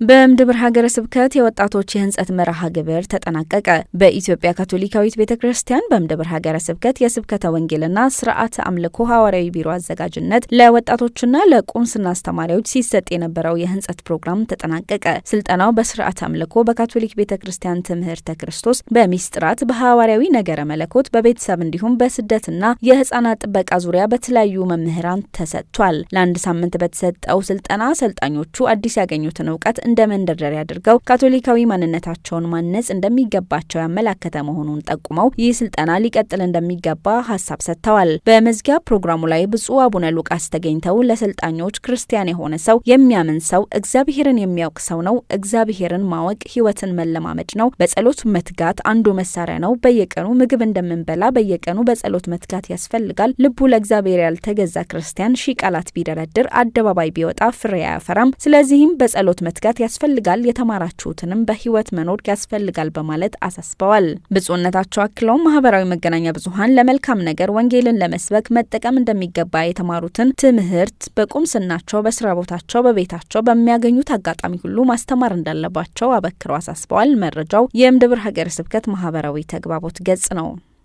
በእምድብር ሀገረ ስብከት የወጣቶች የህንጸት መርሃ ግብር ተጠናቀቀ። በኢትዮጵያ ካቶሊካዊት ቤተክርስቲያን በእምድብር ሀገረ ስብከት የስብከተ ወንጌልና ስርዓተ አምልኮ ሐዋርያዊ ቢሮ አዘጋጅነት ለወጣቶችና ለቁምስና አስተማሪዎች ሲሰጥ የነበረው የህንጸት ፕሮግራም ተጠናቀቀ። ስልጠናው በስርዓተ አምልኮ፣ በካቶሊክ ቤተክርስቲያን ትምህርተ ክርስቶስ፣ በሚስጥራት፣ በሐዋርያዊ ነገረ መለኮት፣ በቤተሰብ እንዲሁም በስደትና የህፃናት ጥበቃ ዙሪያ በተለያዩ መምህራን ተሰጥቷል። ለአንድ ሳምንት በተሰጠው ስልጠና ሰልጣኞቹ አዲስ ያገኙትን እውቀት እንደ መንደርደሪያ አድርገው ካቶሊካዊ ማንነታቸውን ማነጽ እንደሚገባቸው ያመላከተ መሆኑን ጠቁመው ይህ ስልጠና ሊቀጥል እንደሚገባ ሀሳብ ሰጥተዋል። በመዝጊያ ፕሮግራሙ ላይ ብፁዕ አቡነ ሉቃስ ተገኝተው ለሰልጣኞች ክርስቲያን የሆነ ሰው የሚያምን ሰው እግዚአብሔርን የሚያውቅ ሰው ነው። እግዚአብሔርን ማወቅ ህይወትን መለማመድ ነው። በጸሎት መትጋት አንዱ መሳሪያ ነው። በየቀኑ ምግብ እንደምንበላ በየቀኑ በጸሎት መትጋት ያስፈልጋል። ልቡ ለእግዚአብሔር ያልተገዛ ክርስቲያን ሺህ ቃላት ቢደረድር አደባባይ ቢወጣ ፍሬ አያፈራም። ስለዚህም በጸሎት መትጋት ያስፈልጋል። የተማራችሁትንም በህይወት መኖር ያስፈልጋል በማለት አሳስበዋል። ብፁዕነታቸው አክለውም ማህበራዊ መገናኛ ብዙሃን ለመልካም ነገር ወንጌልን ለመስበክ መጠቀም እንደሚገባ የተማሩትን ትምህርት በቁምስናቸው፣ በስራ ቦታቸው፣ በቤታቸው በሚያገኙት አጋጣሚ ሁሉ ማስተማር እንዳለባቸው አበክረው አሳስበዋል። መረጃው የእምድብር ሀገረ ስብከት ማህበራዊ ተግባቦት ገጽ ነው።